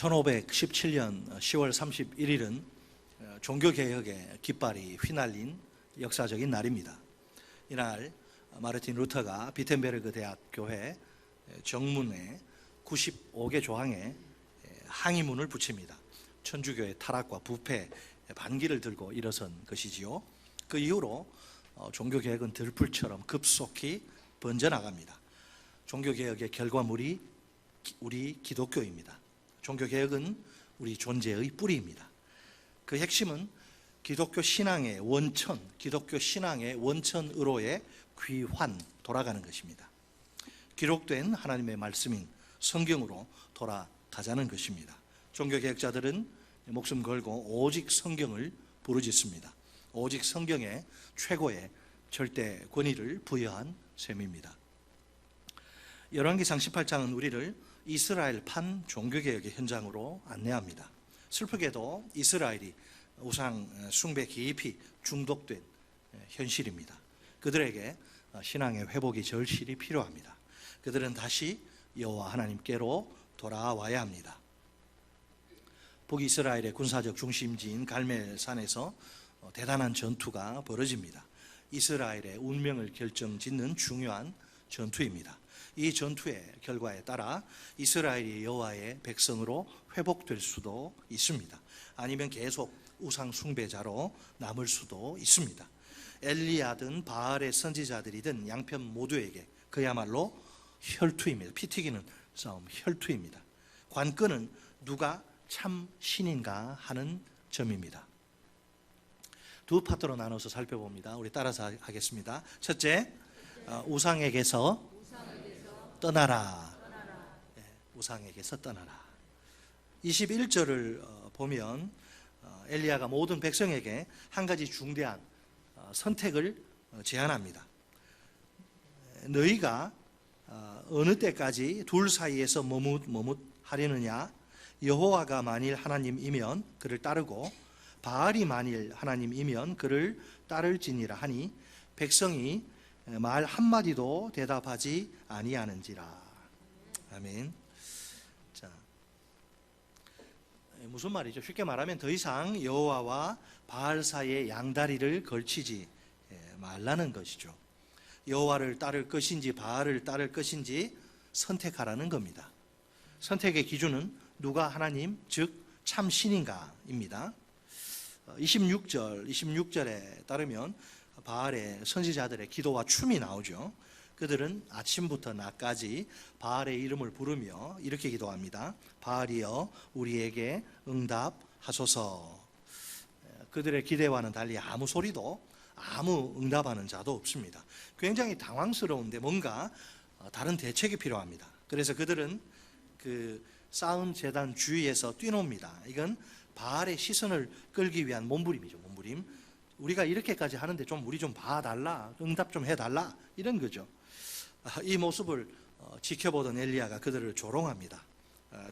1517년 10월 31일은 종교개혁의 깃발이 휘날린 역사적인 날입니다. 이날 마르틴 루터가 비텐베르그 대학 교회 정문에 95개 조항의 항의문을 붙입니다. 천주교의 타락과 부패, 반기를 들고 일어선 것이지요. 그 이후로 종교개혁은 들불처럼 급속히 번져나갑니다. 종교개혁의 결과물이 우리 기독교입니다. 종교개혁은 우리 존재의 뿌리입니다. 그 핵심은 기독교 신앙의 원천, 기독교 신앙의 원천으로의 귀환, 돌아가는 것입니다. 기록된 하나님의 말씀인 성경으로 돌아가자는 것입니다. 종교개혁자들은 목숨 걸고 오직 성경을 부르짖습니다. 오직 성경에 최고의 절대 권위를 부여한 셈입니다. 열왕기상 18장은 우리를 이스라엘판 종교개혁의 현장으로 안내합니다. 슬프게도 이스라엘이 우상 숭배 깊이 중독된 현실입니다. 그들에게 신앙의 회복이 절실히 필요합니다. 그들은 다시 여호와 하나님께로 돌아와야 합니다. 북이스라엘의 군사적 중심지인 갈멜산에서 대단한 전투가 벌어집니다. 이스라엘의 운명을 결정짓는 중요한 전투입니다. 이 전투의 결과에 따라 이스라엘이 여호와의 백성으로 회복될 수도 있습니다. 아니면 계속 우상 숭배자로 남을 수도 있습니다. 엘리야든 바알의 선지자들이든 양편 모두에게 그야말로 혈투입니다. 피 튀기는 싸움, 혈투입니다. 관건은 누가 참 신인가 하는 점입니다. 두 파트로 나눠서 살펴봅니다. 우리 따라서 하겠습니다. 첫째, 우상에게서 떠나라. 네, 우상에게서 떠나라. 21절을 보면 엘리야가 모든 백성에게 한 가지 중대한 선택을 제안합니다. 너희가 어느 때까지 둘 사이에서 머뭇하려느냐? 여호와가 만일 하나님이면 그를 따르고 바알이 만일 하나님이면 그를 따를지니라 하니 백성이 말 한마디도 대답하지 아니하는지라. 아멘. 자, 무슨 말이죠? 쉽게 말하면 더 이상 여호와와 바알 사이에 양다리를 걸치지 말라는 것이죠. 여호와를 따를 것인지 바알을 따를 것인지 선택하라는 겁니다. 선택의 기준은 누가 하나님, 즉 참 신인가입니다. 26절에 따르면 바알의 선지자들의 기도와 춤이 나오죠. 그들은 아침부터 낮까지 바알의 이름을 부르며 이렇게 기도합니다. 바알이여 우리에게 응답하소서. 그들의 기대와는 달리 아무 소리도 아무 응답하는 자도 없습니다. 굉장히 당황스러운데 뭔가 다른 대책이 필요합니다. 그래서 그들은 그 쌓은 제단 주위에서 뛰놉니다. 이건 바알의 시선을 끌기 위한 몸부림이죠. 몸부림. 우리가 이렇게까지 하는데 좀 우리 좀 봐달라, 응답 좀 해달라, 이런 거죠. 이 모습을 지켜보던 엘리야가 그들을 조롱합니다.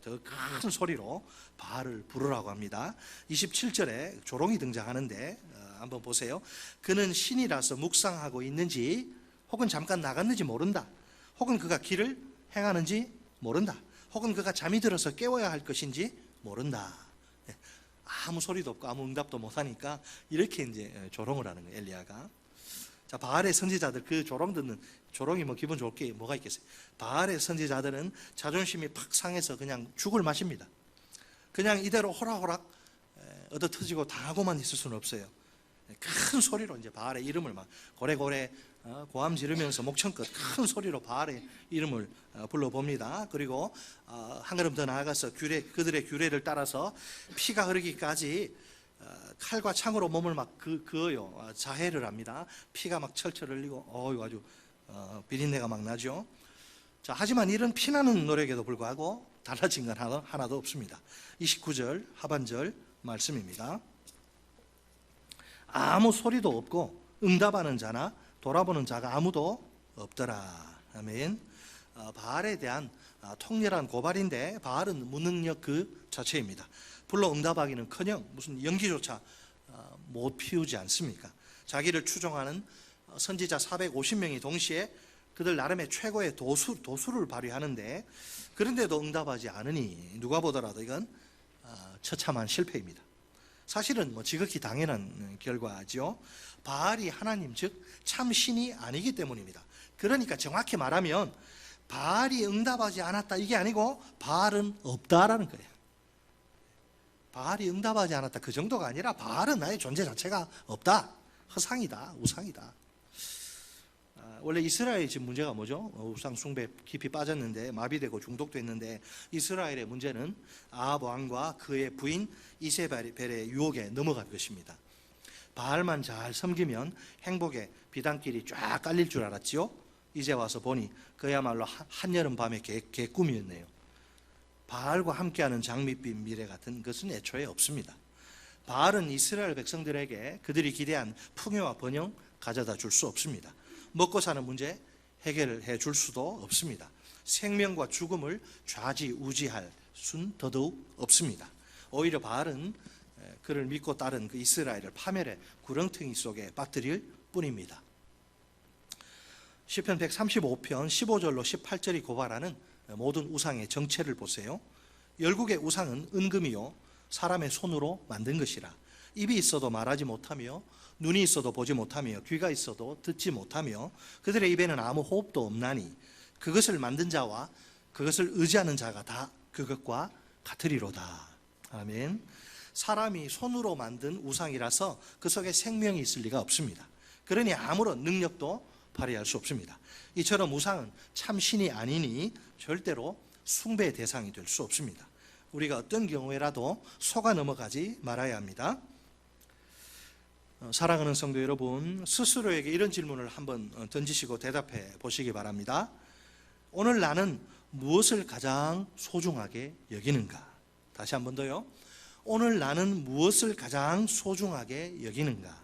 더 큰 소리로 바알을 부르라고 합니다. 27절에 조롱이 등장하는데 한번 보세요. 그는 신이라서 묵상하고 있는지 혹은 잠깐 나갔는지 모른다. 혹은 그가 길을 행하는지 모른다. 혹은 그가 잠이 들어서 깨워야 할 것인지 모른다. 아무 소리도 없고 아무 응답도 못하니까 이렇게 이제 조롱을 하는 거예요, 엘리야가. 자, 바알의 선지자들, 그 조롱 듣는, 조롱이 뭐 기분 좋을 게 뭐가 있겠어요. 바알의 선지자들은 자존심이 팍 상해서 그냥 죽을 맛입니다. 그냥 이대로 호락호락 얻어터지고 당하고만 있을 수는 없어요. 큰 소리로 이제 바알의 이름을 막 고래고래 고함 지르면서 목청껏 큰 소리로 바알의 이름을 불러봅니다. 그리고 한 걸음 더 나아가서 그들의 규례를 따라서 피가 흐르기까지 칼과 창으로 몸을 막 그어요. 자해를 합니다. 피가 막 철철 흘리고 아주 비린내가 막 나죠. 자, 하지만 이런 피나는 노력에도 불구하고 달라진 건 하나도 없습니다. 29절 하반절 말씀입니다. 아무 소리도 없고 응답하는 자나 돌아보는 자가 아무도 없더라. 아멘. 바알에 대한 통렬한 고발인데 바알은 무능력 그 자체입니다. 불러 응답하기는커녕 무슨 연기조차 못 피우지 않습니까? 자기를 추종하는 선지자 450명이 동시에 그들 나름의 최고의 도수를 발휘하는데 그런데도 응답하지 않으니 누가 보더라도 이건 처참한 실패입니다. 사실은 지극히 당연한 결과죠. 바알이 하나님 즉 참신이 아니기 때문입니다. 그러니까 정확히 말하면 바알이 응답하지 않았다 이게 아니고 바알은 없다라는 거예요. 바알이 응답하지 않았다 그 정도가 아니라 바알은 나의 존재 자체가 없다. 허상이다. 우상이다. 원래 이스라엘의 지금 문제가 뭐죠? 우상 숭배 깊이 빠졌는데 마비되고 중독됐는데 이스라엘의 문제는 아합 왕과 그의 부인 이세벨의 유혹에 넘어간 것입니다. 바알만 잘 섬기면 행복의 비단길이 쫙 깔릴 줄 알았지요. 이제 와서 보니 그야말로 한여름 밤의 개꿈이었네요. 바알과 함께하는 장밋빛 미래 같은 것은 애초에 없습니다. 바알은 이스라엘 백성들에게 그들이 기대한 풍요와 번영 가져다 줄 수 없습니다. 먹고 사는 문제 해결해 줄 수도 없습니다. 생명과 죽음을 좌지우지할 순 더더욱 없습니다. 오히려 바알은 그를 믿고 따른 그 이스라엘을 파멸의 구렁텅이 속에 빠뜨릴 뿐입니다. 시편 135편 15절로 18절이 고발하는 모든 우상의 정체를 보세요. 열국의 우상은 은금이요 사람의 손으로 만든 것이라. 입이 있어도 말하지 못하며 눈이 있어도 보지 못하며 귀가 있어도 듣지 못하며 그들의 입에는 아무 호흡도 없나니 그것을 만든 자와 그것을 의지하는 자가 다 그것과 같으리로다. 아멘. 사람이 손으로 만든 우상이라서 그 속에 생명이 있을 리가 없습니다. 그러니 아무런 능력도 발휘할 수 없습니다. 이처럼 우상은 참 신이 아니니 절대로 숭배의 대상이 될 수 없습니다. 우리가 어떤 경우에라도 속아 넘어가지 말아야 합니다. 사랑하는 성도 여러분, 스스로에게 이런 질문을 한번 던지시고 대답해 보시기 바랍니다. 오늘 나는 무엇을 가장 소중하게 여기는가? 다시 한 번 더요. 오늘 나는 무엇을 가장 소중하게 여기는가?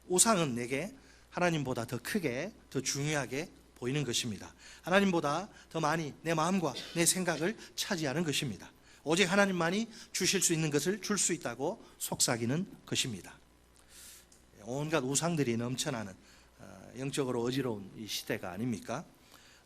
우상은 내게 하나님보다 더 크게, 더 중요하게 보이는 것입니다. 하나님보다 더 많이 내 마음과 내 생각을 차지하는 것입니다. 오직 하나님만이 주실 수 있는 것을 줄 수 있다고 속삭이는 것입니다. 온갖 우상들이 넘쳐나는 영적으로 어지러운 이 시대가 아닙니까?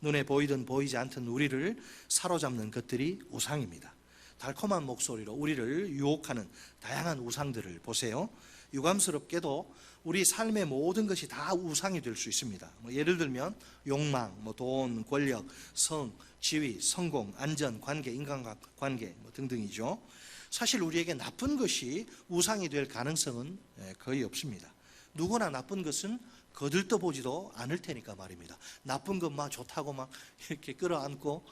눈에 보이든 보이지 않든 우리를 사로잡는 것들이 우상입니다. 달콤한 목소리로 우리를 유혹하는 다양한 우상들을 보세요. 유감스럽게도 우리 삶의 모든 것이 다 우상이 될 수 있습니다. 예를 들면 욕망, 돈, 권력, 성, 지위, 성공, 안전, 관계, 인간관계 등등이죠. 사실 우리에게 나쁜 것이 우상이 될 가능성은 거의 없습니다. 누구나 나쁜 것은 거들떠보지도 않을 테니까 말입니다. 나쁜 것만 좋다고 막 이렇게 끌어안고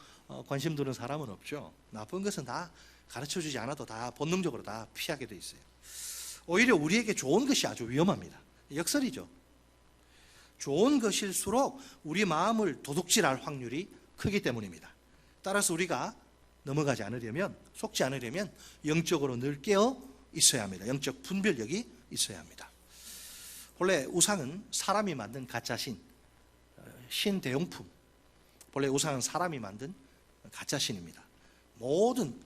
관심 두는 사람은 없죠. 나쁜 것은 다 가르쳐주지 않아도 다 본능적으로 다 피하게 돼 있어요. 오히려 우리에게 좋은 것이 아주 위험합니다. 역설이죠. 좋은 것일수록 우리 마음을 도둑질할 확률이 크기 때문입니다. 따라서 우리가 넘어가지 않으려면, 속지 않으려면 영적으로 늘 깨어 있어야 합니다. 영적 분별력이 있어야 합니다. 본래 우상은 사람이 만든 가짜신, 신대용품. 본래 우상은 사람이 만든 가짜신입니다. 모든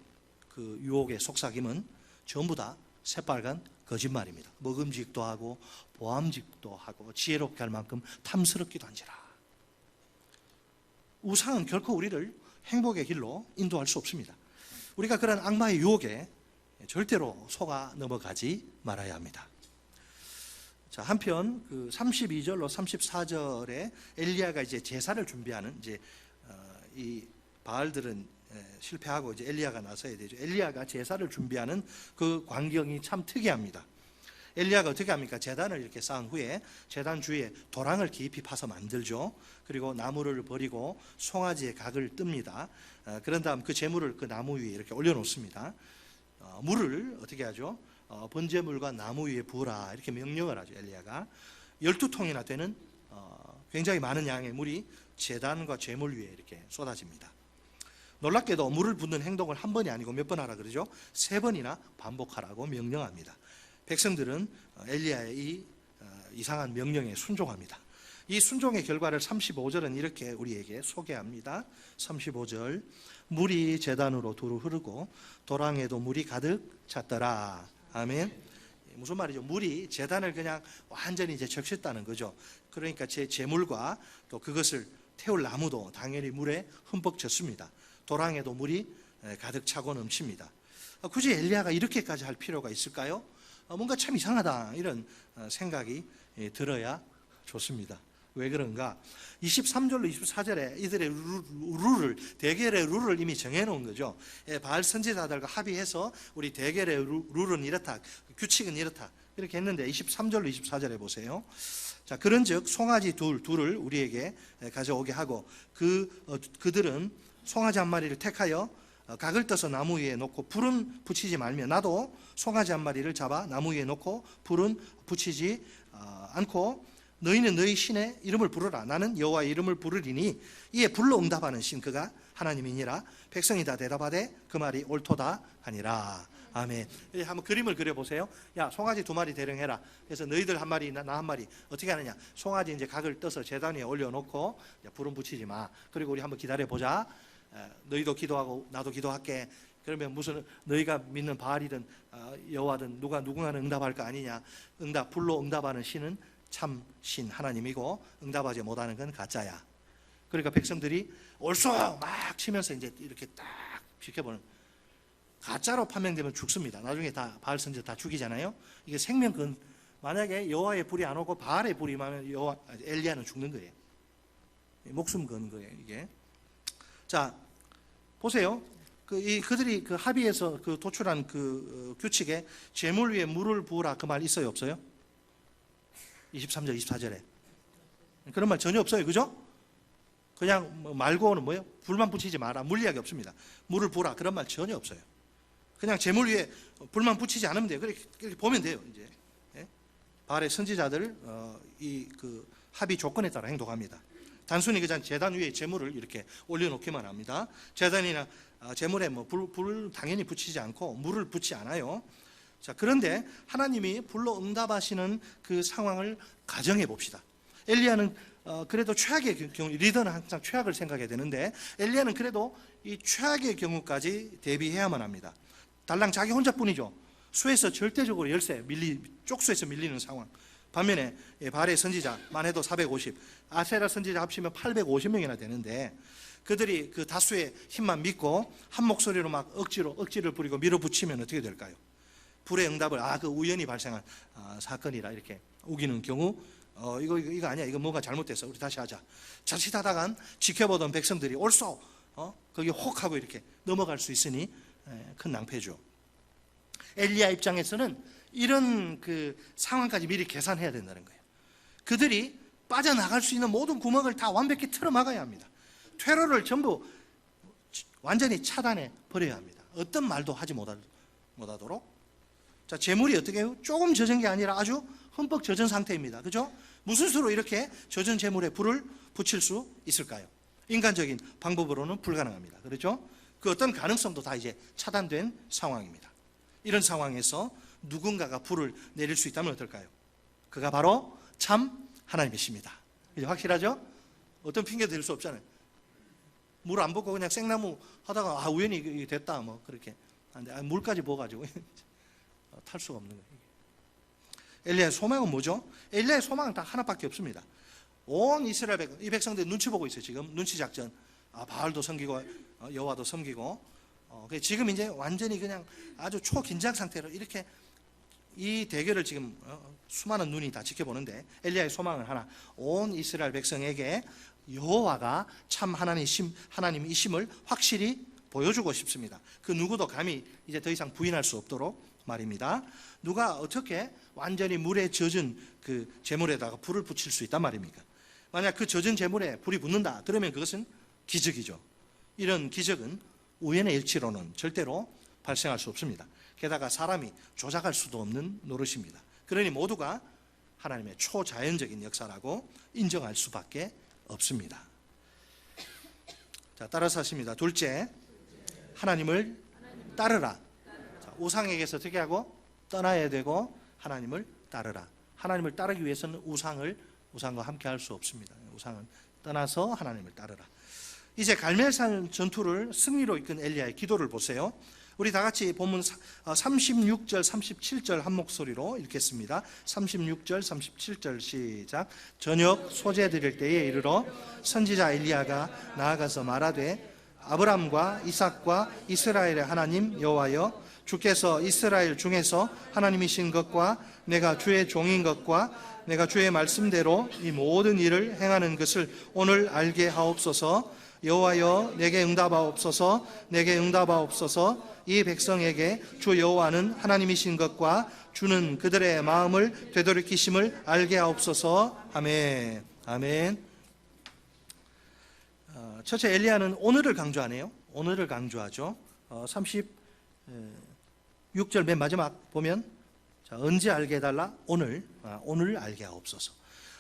그 유혹의 속삭임은 전부 다 새빨간 거짓말입니다. 먹음직도 하고 보암직도 하고 지혜롭게 할 만큼 탐스럽기도 한지라. 우상은 결코 우리를 행복의 길로 인도할 수 없습니다. 우리가 그런 악마의 유혹에 절대로 속아 넘어가지 말아야 합니다. 자, 한편 그 32절로 34절에 엘리야가 이제 제사를 준비하는 이 바알들은 실패하고 이제 엘리야가 나서야 되죠. 엘리야가 제사를 준비하는 그 광경이 참 특이합니다. 엘리야가 어떻게 합니까? 제단을 이렇게 쌓은 후에 제단 주위에 도랑을 깊이 파서 만들죠. 그리고 나무를 버리고 송아지의 각을 뜹니다. 그런 다음 그 제물을 그 나무 위에 이렇게 올려놓습니다. 물을 어떻게 하죠? 번제물과 나무 위에 부으라 이렇게 명령을 하죠. 엘리야가 12통이나 되는 굉장히 많은 양의 물이 제단과 제물 위에 이렇게 쏟아집니다. 놀랍게도 물을 붓는 행동을 한 번이 아니고 몇 번 하라 그러죠? 3번이나 반복하라고 명령합니다. 백성들은 엘리야의 이 이상한 명령에 순종합니다. 이 순종의 결과를 35절은 이렇게 우리에게 소개합니다. 35절 물이 제단으로 두루 흐르고 도랑에도 물이 가득 찼더라. 아멘. 무슨 말이죠? 물이 제단을 그냥 완전히 이제 적셨다는 거죠. 그러니까 제 제물과 또 그것을 태울 나무도 당연히 물에 흠뻑 젖습니다. 도랑에도 물이 가득 차고 넘칩니다. 굳이 엘리야가 이렇게까지 할 필요가 있을까요? 뭔가 참 이상하다 이런 생각이 들어야 좋습니다. 왜 그런가? 23절로 24절에 이들의 대결의 룰을 이미 정해놓은 거죠. 바알 선지자들과 합의해서 우리 대결의 룰은 이렇다, 규칙은 이렇다 이렇게 했는데 23절로 24절에 보세요. 자, 그런즉 송아지 둘을 우리에게 가져오게 하고 그들은 송아지 한 마리를 택하여 각을 떠서 나무 위에 놓고 불은 붙이지 말며 나도 송아지 한 마리를 잡아 나무 위에 놓고 불은 붙이지 않고 너희는 너희 신의 이름을 부르라. 나는 여호와의 이름을 부르리니 이에 불로 응답하는 신 그가 하나님이니라. 백성이 다 대답하되 그 말이 옳도다 하니라. 아멘. 한번 그림을 그려보세요. 야, 송아지 2마리 대령해라. 그래서 너희들 한 마리, 나 한 마리. 어떻게 하느냐? 송아지 이제 각을 떠서 제단 위에 올려놓고 불은 붙이지 마. 그리고 우리 한번 기다려보자. 너희도 기도하고 나도 기도할게. 그러면 무슨 너희가 믿는 바알이든 여호와든 누군가는 응답할 거 아니냐? 불로 응답하는 신은 참 신 하나님이고 응답하지 못하는 건 가짜야. 그러니까 백성들이 옳소 막 치면서 이제 이렇게 딱 지켜보는. 가짜로 판명되면 죽습니다. 나중에 다 바알 선지자 다 죽이잖아요. 이게 생명건. 만약에 여호와의 불이 안 오고 바알의 불이 임하면 엘리야는 죽는 거예요. 목숨 건 거예요, 이게. 자, 보세요. 그들이 그 합의해서 도출한 규칙에 제물 위에 물을 부으라 그 말 있어요, 없어요? 23절, 24절에. 그런 말 전혀 없어요, 그죠? 그냥 말고는 뭐예요? 불만 붙이지 마라. 물 이야기 없습니다. 물을 부으라 그런 말 전혀 없어요. 그냥 제물 위에 불만 붙이지 않으면 돼요. 그렇게 보면 돼요, 이제. 바알의 선지자들 합의 조건에 따라 행동합니다. 단순히 그냥 제단 위에 제물을 이렇게 올려놓기만 합니다. 제단이나 제물에 불 당연히 붙이지 않고 물을 붓지 않아요. 자, 그런데 하나님이 불로 응답하시는 그 상황을 가정해 봅시다. 엘리야는 그래도 최악의 경우, 리더는 항상 최악을 생각해야 되는데 엘리야는 그래도 이 최악의 경우까지 대비해야만 합니다. 달랑 자기 혼자뿐이죠. 수에서 절대적으로 쪽수에서 밀리는 상황. 반면에 바알의 선지자만 해도 450, 아세라 선지자 합치면 850명이나 되는데 그들이 그 다수의 힘만 믿고 한 목소리로 막 억지를 부리고 밀어붙이면 어떻게 될까요? 불의 응답을 그 우연히 발생한 사건이라 이렇게 우기는 경우 이거 아니야, 이거 뭔가 잘못됐어, 우리 다시 하자. 자칫하다간 지켜보던 백성들이 옳소 거기 혹하고 이렇게 넘어갈 수 있으니 큰 낭패죠. 엘리야 입장에서는 이런 상황까지 미리 계산해야 된다는 거예요. 그들이 빠져나갈 수 있는 모든 구멍을 다 완벽히 틀어막아야 합니다. 퇴로를 전부 완전히 차단해 버려야 합니다. 어떤 말도 하지 못하도록. 자, 제물이 어떻게 해요? 조금 젖은 게 아니라 아주 흠뻑 젖은 상태입니다. 그죠? 무슨 수로 이렇게 젖은 제물에 불을 붙일 수 있을까요? 인간적인 방법으로는 불가능합니다. 그렇죠? 그 어떤 가능성도 다 이제 차단된 상황입니다. 이런 상황에서 누군가가 불을 내릴 수 있다면 어떨까요? 그가 바로 참 하나님이십니다. 이제 확실하죠? 어떤 핑계도 댈 수 없잖아요. 물 안 붓고 그냥 생나무 하다가 우연히 됐다 그렇게. 물까지 부어가지고 탈 수가 없는 거예요. 엘리야의 소망은 뭐죠? 엘리야의 소망은 딱 하나밖에 없습니다. 온 이스라엘 이 백성들 눈치 보고 있어요. 지금 눈치 작전. 바알도 섬기고 여호와도 섬기고. 지금 이제 완전히 그냥 아주 초긴장 상태로 이렇게 이 대결을 지금 수많은 눈이 다 지켜보는데 엘리야의 소망은 하나. 온 이스라엘 백성에게 여호와가 참 하나님이심을 확실히 보여주고 싶습니다. 그 누구도 감히 이제 더 이상 부인할 수 없도록 말입니다. 누가 어떻게 완전히 물에 젖은 그 제물에다가 불을 붙일 수 있단 말입니까? 만약 그 젖은 제물에 불이 붙는다 그러면 그것은 기적이죠. 이런 기적은 우연의 일치로는 절대로 발생할 수 없습니다. 게다가 사람이 조작할 수도 없는 노릇입니다. 그러니 모두가 하나님의 초자연적인 역사라고 인정할 수밖에 없습니다. 자, 따라서 하십니다. 둘째, 하나님을 따르라. 자, 우상에게서 어떻게 하고? 떠나야 되고 하나님을 따르라. 하나님을 따르기 위해서는 우상과 함께 할 수 없습니다. 우상은 떠나서 하나님을 따르라. 이제 갈멜산 전투를 승리로 이끈 엘리야의 기도를 보세요. 우리 다 같이 본문 36절, 37절 한 목소리로 읽겠습니다. 36절, 37절 시작. 저녁 소재 드릴 때에 이르러 선지자 엘리야가 나아가서 말하되 아브람과 이삭과 이스라엘의 하나님 여호와여, 주께서 이스라엘 중에서 하나님이신 것과 내가 주의 종인 것과 내가 주의 말씀대로 이 모든 일을 행하는 것을 오늘 알게 하옵소서. 여호와여, 내게 응답하옵소서. 내게 응답하옵소서. 이 백성에게 주 여호와는 하나님이신 것과 주는 그들의 마음을 되돌이키심을 알게 하옵소서. 아멘. 아멘. 첫째, 엘리야는 오늘을 강조하네요. 오늘을 강조하죠. 36절 맨 마지막 보면, 자, 언제 알게 해달라? 오늘 알게 하옵소서.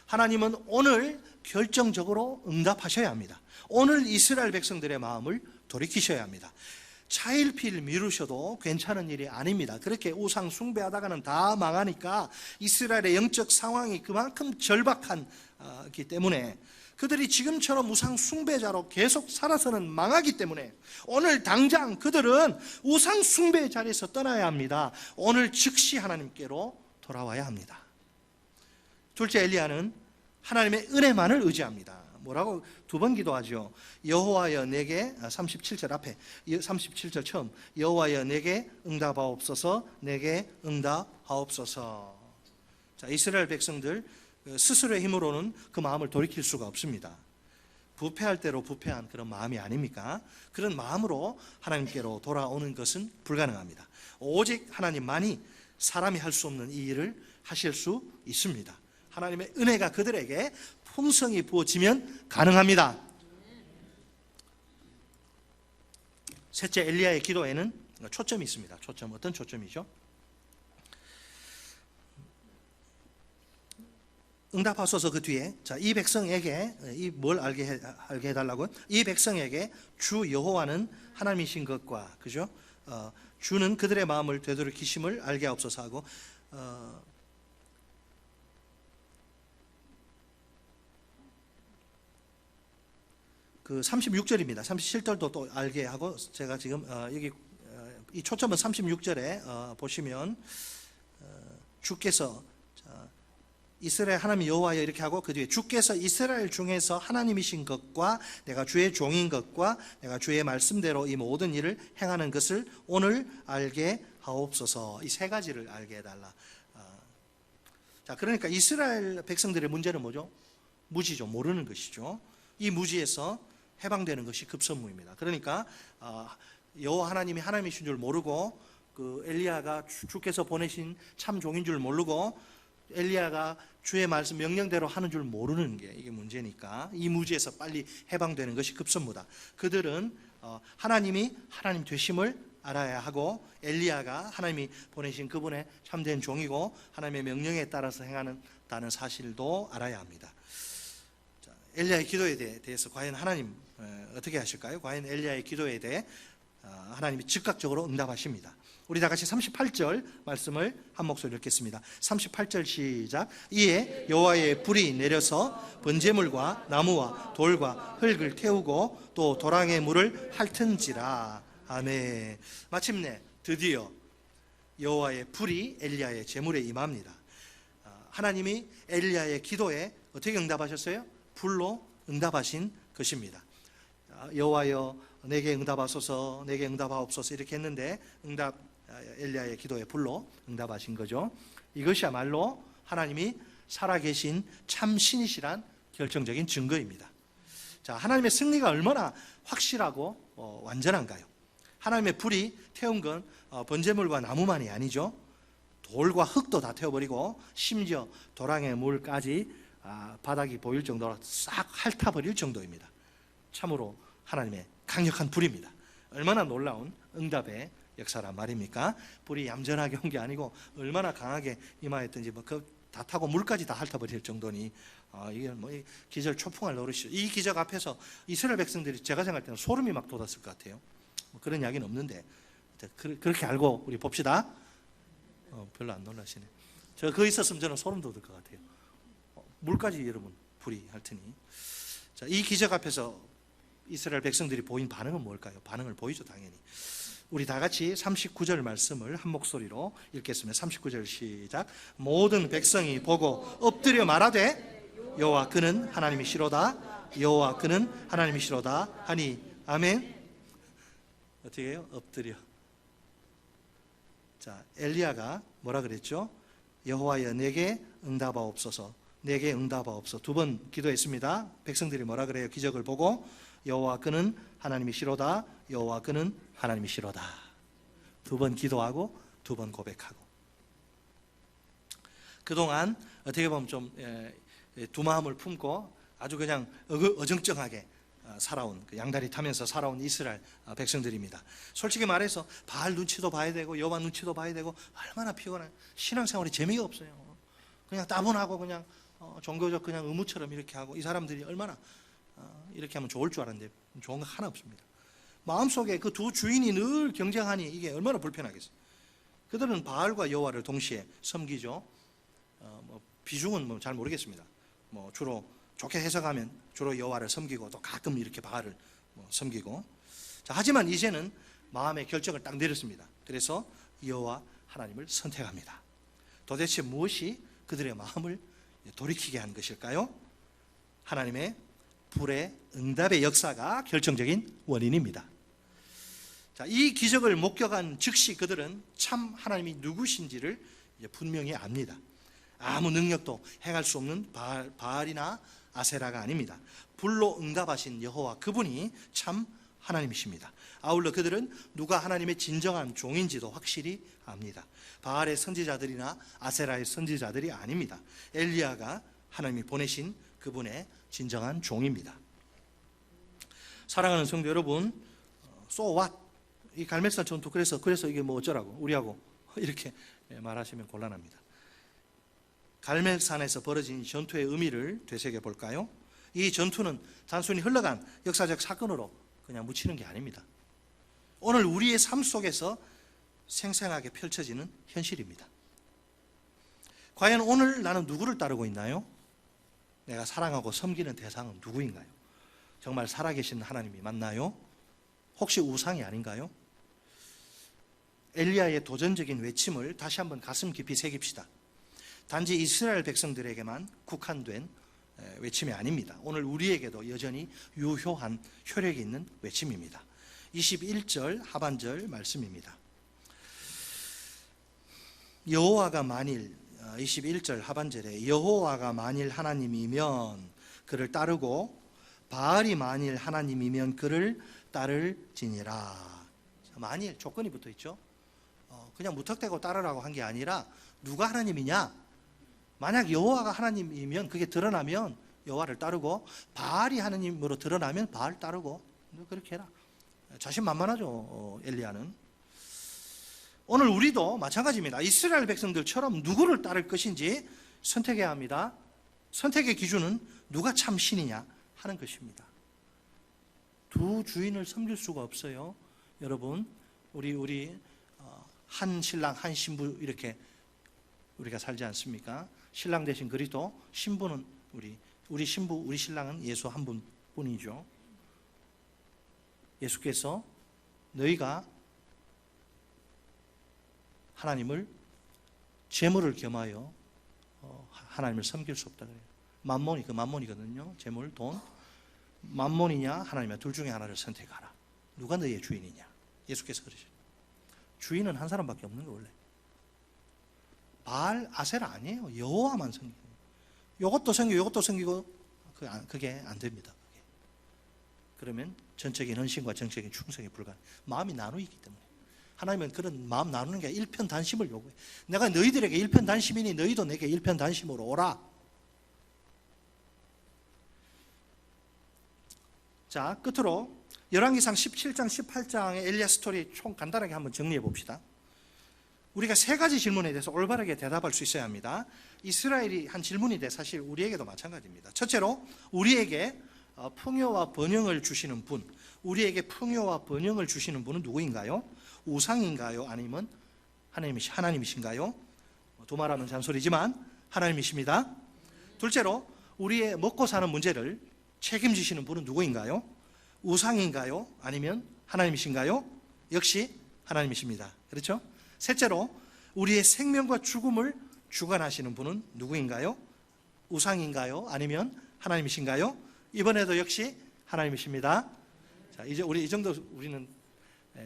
하나님은 오늘 결정적으로 응답하셔야 합니다. 오늘 이스라엘 백성들의 마음을 돌이키셔야 합니다. 차일피일 미루셔도 괜찮은 일이 아닙니다. 그렇게 우상 숭배하다가는 다 망하니까 이스라엘의 영적 상황이 그만큼 절박하기 때문에, 그들이 지금처럼 우상 숭배자로 계속 살아서는 망하기 때문에 오늘 당장 그들은 우상 숭배의 자리에서 떠나야 합니다. 오늘 즉시 하나님께로 돌아와야 합니다. 둘째, 엘리야는 하나님의 은혜만을 의지합니다. 뭐라고 두 번 기도하죠. 여호와여 내게, 37절 앞에 37절 처음, 여호와여 내게 응답하옵소서. 내게 응답하옵소서. 자, 이스라엘 백성들 스스로의 힘으로는 그 마음을 돌이킬 수가 없습니다. 부패할 대로 부패한 그런 마음이 아닙니까? 그런 마음으로 하나님께로 돌아오는 것은 불가능합니다. 오직 하나님만이 사람이 할 수 없는 이 일을 하실 수 있습니다. 하나님의 은혜가 그들에게 풍성히 부어지면 가능합니다. 셋째, 엘리야의 기도에는 초점이 있습니다. 초점, 어떤 초점이죠? 응답하소서 그 뒤에, 자, 이 백성에게 뭘 알게 해달라고요? 이 백성에게 주 여호와는 하나님이신 것과, 그죠? 주는 그들의 마음을 되돌이키심을 알게 하옵소서 하고, 그 36절입니다. 37절도 또 알게 하고, 제가 지금 여기 이 초점은 36절에 보시면 주께서 이스라엘 하나님 여호와여 이렇게 하고, 그 뒤에 주께서 이스라엘 중에서 하나님이신 것과 내가 주의 종인 것과 내가 주의 말씀대로 이 모든 일을 행하는 것을 오늘 알게 하옵소서. 이 세 가지를 알게 해달라. 자, 그러니까 이스라엘 백성들의 문제는 뭐죠? 무지죠. 모르는 것이죠. 이 무지에서 해방되는 것이 급선무입니다. 그러니까 여호와 하나님이 하나님이신 줄 모르고, 그 엘리야가 주께서 보내신 참 종인 줄 모르고, 엘리야가 주의 말씀 명령대로 하는 줄 모르는 게 이게 문제니까 이 무지에서 빨리 해방되는 것이 급선무다. 그들은 하나님이 하나님 되심을 알아야 하고, 엘리야가 하나님이 보내신 그분의 참된 종이고 하나님의 명령에 따라서 행하는다는 사실도 알아야 합니다. 자, 엘리야의 기도에 대해서 과연 하나님 어떻게 하실까요? 과연 엘리야의 기도에 대해 하나님이 즉각적으로 응답하십니다. 우리 다 같이 38절 말씀을 한 목소리 읽겠습니다. 38절 시작. 이에 여호와의 불이 내려서 번제물과 나무와 돌과 흙을 태우고 또 도랑의 물을 핥은지라. 아멘. 마침내 드디어 여호와의 불이 엘리야의 제물에 임합니다. 하나님이 엘리야의 기도에 어떻게 응답하셨어요? 불로 응답하신 것입니다. 여호와여 내게 응답하소서. 내게 응답하옵소서 이렇게 했는데 엘리야의 기도에 불로 응답하신 거죠. 이것이야말로 하나님이 살아계신 참 신이시란 결정적인 증거입니다. 자, 하나님의 승리가 얼마나 확실하고 완전한가요? 하나님의 불이 태운 건 번제물과 나무만이 아니죠. 돌과 흙도 다 태워버리고 심지어 도랑의 물까지 바닥이 보일 정도로 싹 핥아버릴 정도입니다. 참으로 하나님의 강력한 불입니다. 얼마나 놀라운 응답의 역사란 말입니까? 불이 얌전하게 온 게 아니고 얼마나 강하게 임하였던지 다 타고 물까지 다 핥아버릴 정도니 이게 기절 초풍할 노릇이죠. 이 기적 앞에서 이스라엘 백성들이 제가 생각할 때는 소름이 막 돋았을 것 같아요. 그런 이야기는 없는데 그렇게 알고 우리 봅시다. 별로 안 놀라시네. 저 그 있었으면 저는 소름 돋을 것 같아요. 물까지 여러분 불이 할 테니. 자, 이 기적 앞에서 이스라엘 백성들이 보인 반응은 뭘까요? 반응을 보이죠, 당연히. 우리 다 같이 39절 말씀을 한 목소리로 읽겠습니다. 39절 시작. 모든 백성이 보고 엎드려 말하되 여호와 그는 하나님이시로다. 여호와 그는 하나님이시로다 하니 아멘. 어떻게 해요? 엎드려. 자, 엘리야가 뭐라 그랬죠? 여호와여 내게 응답하옵소서. 내게 응답하옵소서. 두 번 기도했습니다. 백성들이 뭐라 그래요? 기적을 보고 여호와 그는 하나님이시로다. 여호와 그는 하나님이시로다. 두 번 기도하고 두 번 고백하고. 그동안 어떻게 보면 좀 두 마음을 품고 아주 그냥 어정쩡하게 살아온, 양다리 타면서 살아온 이스라엘 백성들입니다. 솔직히 말해서 바알 눈치도 봐야 되고 여호와 눈치도 봐야 되고 얼마나 피곤해. 신앙생활이 재미가 없어요. 그냥 따분하고 그냥 종교적 그냥 의무처럼 이렇게 하고, 이 사람들이 얼마나 이렇게 하면 좋을 줄 알았는데 좋은 거 하나 없습니다. 마음속에 그 두 주인이 늘 경쟁하니 이게 얼마나 불편하겠어요. 그들은 바알과 여호와를 동시에 섬기죠. 비중은 잘 모르겠습니다. 주로 좋게 해석하면 주로 여호와를 섬기고 또 가끔 이렇게 바알을 섬기고. 자, 하지만 이제는 마음의 결정을 딱 내렸습니다. 그래서 여호와 하나님을 선택합니다. 도대체 무엇이 그들의 마음을 돌이키게 한 것일까요? 하나님의 불의 응답의 역사가 결정적인 원인입니다. 자, 이 기적을 목격한 즉시 그들은 참 하나님이 누구신지를 분명히 압니다. 아무 능력도 행할 수 없는 바알이나 아세라가 아닙니다. 불로 응답하신 여호와, 그분이 참 하나님이십니다. 아울러 그들은 누가 하나님의 진정한 종인지도 확실히 압니다. 바알의 선지자들이나 아세라의 선지자들이 아닙니다. 엘리야가 하나님이 보내신 그분의 진정한 종입니다. 사랑하는 성도 여러분, so what? 이 갈멜산 전투, 그래서 이게 뭐 어쩌라고 우리하고 이렇게 말하시면 곤란합니다. 갈멜산에서 벌어진 전투의 의미를 되새겨 볼까요? 이 전투는 단순히 흘러간 역사적 사건으로 그냥 묻히는 게 아닙니다. 오늘 우리의 삶 속에서 생생하게 펼쳐지는 현실입니다. 과연 오늘 나는 누구를 따르고 있나요? 내가 사랑하고 섬기는 대상은 누구인가요? 정말 살아계신 하나님이 맞나요? 혹시 우상이 아닌가요? 엘리야의 도전적인 외침을 다시 한번 가슴 깊이 새깁시다. 단지 이스라엘 백성들에게만 국한된 외침이 아닙니다. 오늘 우리에게도 여전히 유효한 효력이 있는 외침입니다. 21절 하반절 말씀입니다. 여호와가 만일, 21절 하반절에 여호와가 만일 하나님이면 그를 따르고 바알이 만일 하나님이면 그를 따를지니라. 만일 조건이 붙어 있죠. 그냥 무턱대고 따르라고 한 게 아니라 누가 하나님이냐? 만약 여호와가 하나님이면, 그게 드러나면 여호와를 따르고, 바알이 하나님으로 드러나면 바알 따르고, 그렇게 해라. 자신만만하죠, 엘리야는. 오늘 우리도 마찬가지입니다. 이스라엘 백성들처럼 누구를 따를 것인지 선택해야 합니다. 선택의 기준은 누가 참 신이냐 하는 것입니다. 두 주인을 섬길 수가 없어요. 여러분, 우리 한 신랑 한 신부 이렇게 우리가 살지 않습니까? 신랑 대신 그리스도, 신부는 우리 신부, 우리 신랑은 예수 한 분뿐이죠. 예수께서 너희가 하나님을 재물을 겸하여 하나님을 섬길 수 없다 그래요. 만몬이거든요. 재물, 돈. 만몬이냐 하나님이냐 둘 중에 하나를 선택하라. 누가 너희의 주인이냐? 예수께서 그러시죠. 주인은 한 사람밖에 없는 거 원래. 바알, 아세라 아니에요. 여호와만 섬기고. 이것도 섬기고 그게 안 됩니다. 그게. 그러면 전적인 헌신과 정적인 충성이 불가능. 마음이 나누이기 때문에. 하나님은 그런 마음 나누는 게 일편단심을 요구해. 내가 너희들에게 일편단심이니 너희도 내게 일편단심으로 오라. 자, 끝으로 열왕기상 17장, 18장의 엘리야 스토리 총 간단하게 한번 정리해 봅시다. 우리가 세 가지 질문에 대해서 올바르게 대답할 수 있어야 합니다. 이스라엘이 한 질문인데 사실 우리에게도 마찬가지입니다. 첫째로, 우리에게 풍요와 번영을 주시는 분, 우리에게 풍요와 번영을 주시는 분은 누구인가요? 우상인가요? 아니면 하나님이신가요? 두말하면 잔소리지만 하나님이십니다. 둘째로, 우리의 먹고 사는 문제를 책임지시는 분은 누구인가요? 우상인가요? 아니면 하나님이신가요? 역시 하나님이십니다. 그렇죠? 셋째로 우리의 생명과 죽음을 주관하시는 분은 누구인가요? 우상인가요? 아니면 하나님이신가요? 이번에도 역시 하나님이십니다. 자, 이제 우리 이 정도 우리는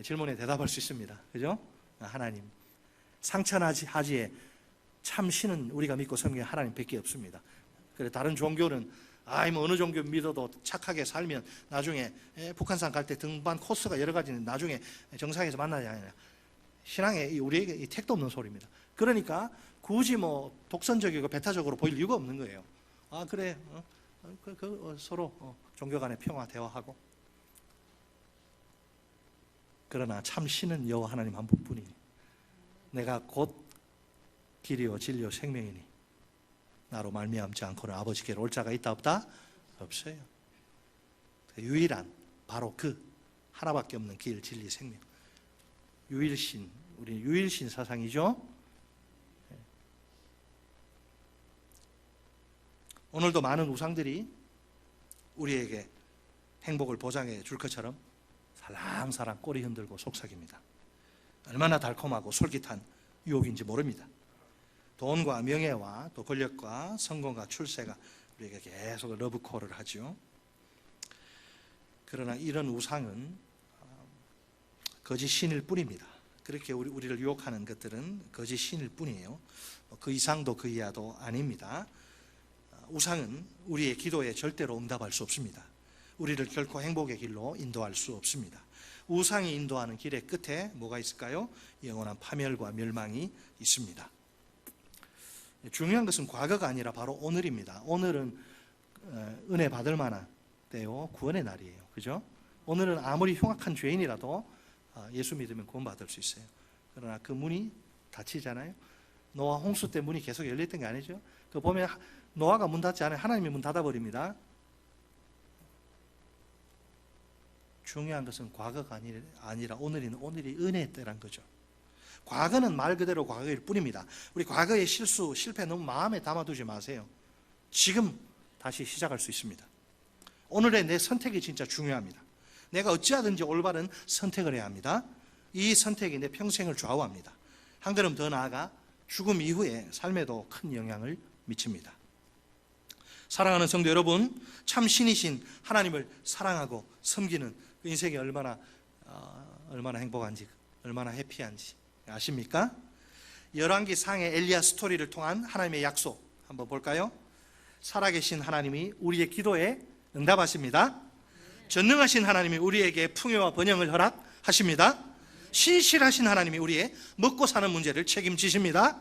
질문에 대답할 수 있습니다. 그죠? 하나님. 상천하지에 참 신은 우리가 믿고 섬기는 하나님밖에 없습니다. 그래 다른 종교는 뭐 어느 종교 믿어도 착하게 살면 나중에 북한산 갈 때 등반 코스가 여러 가지는 나중에 정상에서 만나지 않느냐. 신앙에 우리에게 이 택도 없는 소리입니다. 그러니까 굳이 뭐 독선적이고 배타적으로 보일 이유가 없는 거예요. 그래 서로 종교 간의 평화 대화하고. 그러나 참 신은 여호와 하나님 한 분뿐이니 내가 곧 길이요 진리요 생명이니 나로 말미암지 않고는 아버지께로 올 자가 있다 없다? 없어요. 유일한 바로 그 하나밖에 없는 길, 진리, 생명. 유일신, 우리 유일신 사상이죠. 오늘도 많은 우상들이 우리에게 행복을 보장해 줄 것처럼 살랑살랑 꼬리 흔들고 속삭입니다. 얼마나 달콤하고 솔깃한 유혹인지 모릅니다. 돈과 명예와 또 권력과 성공과 출세가 우리에게 계속 러브콜을 하죠. 그러나 이런 우상은 거짓 신일 뿐입니다. 그렇게 우리를 유혹하는 것들은 거짓 신일 뿐이에요. 그 이상도 그 이하도 아닙니다. 우상은 우리의 기도에 절대로 응답할 수 없습니다. 우리를 결코 행복의 길로 인도할 수 없습니다. 우상이 인도하는 길의 끝에 뭐가 있을까요? 영원한 파멸과 멸망이 있습니다. 중요한 것은 과거가 아니라 바로 오늘입니다. 오늘은 은혜 받을 만한 때요, 구원의 날이에요. 그죠? 오늘은 아무리 흉악한 죄인이라도 예수 믿으면 구원받을 수 있어요. 그러나 그 문이 닫히잖아요. 노아 홍수 때 문이 계속 열렸던 게 아니죠. 그 보면 노아가 문 닫지 않아요. 하나님이 문 닫아버립니다. 중요한 것은 과거가 아니라 오늘이 은혜의 때란 거죠. 과거는 말 그대로 과거일 뿐입니다. 우리 과거의 실수, 실패 너무 마음에 담아두지 마세요. 지금 다시 시작할 수 있습니다. 오늘의 내 선택이 진짜 중요합니다. 내가 어찌하든지 올바른 선택을 해야 합니다. 이 선택이 내 평생을 좌우합니다. 한 걸음 더 나아가 죽음 이후의 삶에도 큰 영향을 미칩니다. 사랑하는 성도 여러분, 참 신이신 하나님을 사랑하고 섬기는 그 인생이 얼마나 행복한지, 얼마나 해피한지 아십니까? 열왕기 상의 엘리야 스토리를 통한 하나님의 약속 한번 볼까요? 살아계신 하나님이 우리의 기도에 응답하십니다. 전능하신 하나님이 우리에게 풍요와 번영을 허락하십니다. 신실하신 하나님이 우리의 먹고 사는 문제를 책임지십니다.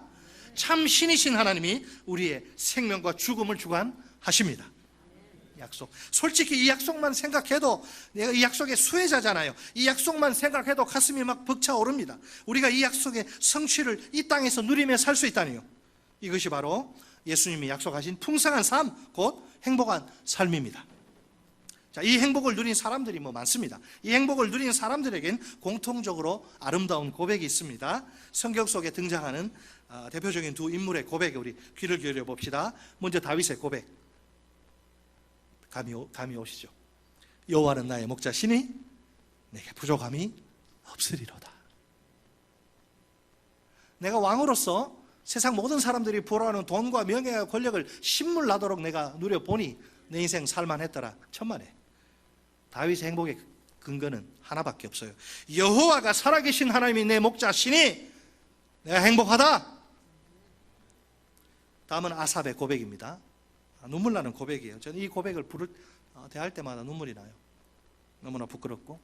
참 신이신 하나님이 우리의 생명과 죽음을 주관하십니다. 약속. 솔직히 이 약속만 생각해도 내가 이 약속의 수혜자잖아요. 이 약속만 생각해도 가슴이 막 벅차오릅니다. 우리가 이 약속의 성취를 이 땅에서 누리며 살 수 있다니요. 이것이 바로 예수님이 약속하신 풍성한 삶, 곧 행복한 삶입니다. 자, 이 행복을 누린 사람들이 많습니다. 이 행복을 누린 사람들에겐 공통적으로 아름다운 고백이 있습니다. 성경 속에 등장하는 대표적인 두 인물의 고백에 우리 귀를 기울여 봅시다. 먼저 다윗의 고백. 감이 오시죠? 여호와는 나의 목자시니 내게 부족함이 없으리로다. 내가 왕으로서 세상 모든 사람들이 부러워하는 돈과 명예와 권력을 신물나도록 내가 누려보니 내 인생 살만했더라. 천만에. 다윗의 행복의 근거는 하나밖에 없어요. 여호와가 살아계신 하나님이 내 목자시니 내가 행복하다. 다음은 아삽의 고백입니다. 눈물 나는 고백이에요. 저는 이 고백을 대할 때마다 눈물이 나요. 너무나 부끄럽고.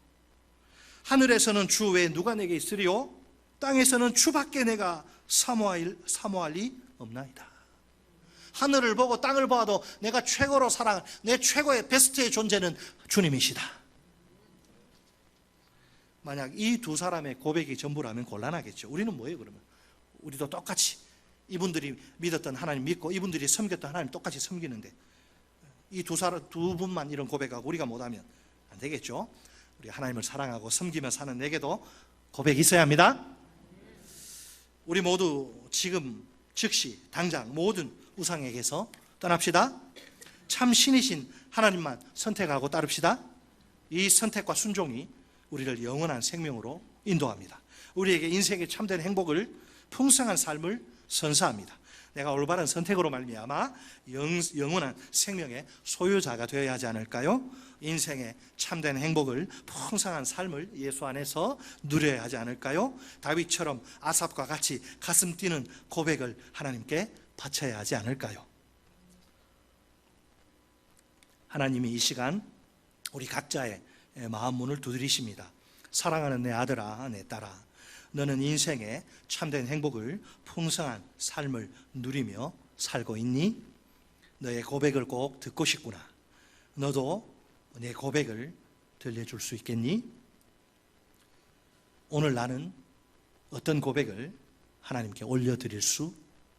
하늘에서는 주 외에 누가 내게 있으리요? 땅에서는 주밖에 내가 사모할 리 없나이다. 하늘을 보고 땅을 보아도 내가 최고로 사랑하는 내 최고의 베스트의 존재는 주님이시다. 만약 이 두 사람의 고백이 전부라면 곤란하겠죠. 우리는 뭐예요 그러면? 우리도 똑같이 이분들이 믿었던 하나님 믿고 이분들이 섬겼던 하나님 똑같이 섬기는데 이 두 분만 이런 고백하고 우리가 못하면 안 되겠죠. 우리 하나님을 사랑하고 섬기며 사는 내게도 고백이 있어야 합니다. 우리 모두 지금 즉시 당장 모든 우상에게서 떠납시다. 참 신이신 하나님만 선택하고 따릅시다. 이 선택과 순종이 우리를 영원한 생명으로 인도합니다. 우리에게 인생의 참된 행복을, 풍성한 삶을 선사합니다. 내가 올바른 선택으로 말미암아 영원한 생명의 소유자가 되어야 하지 않을까요? 인생의 참된 행복을, 풍성한 삶을 예수 안에서 누려야 하지 않을까요? 다윗처럼 아삽과 같이 가슴 뛰는 고백을 하나님께 바쳐야 하지 않을까요? 하나님이 이 시간 우리 각자의 마음 문을 두드리십니다. 사랑하는 내 아들아, 내 딸아, 너는 인생의 참된 행복을, 풍성한 삶을 누리며 살고 있니? 너의 고백을 꼭 듣고 싶구나. 너도 내 고백을 들려줄 수 있겠니? 오늘 나는 어떤 고백을 하나님께 올려드릴 수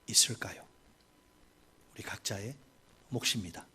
있을까요? 우리 각자의 몫입니다.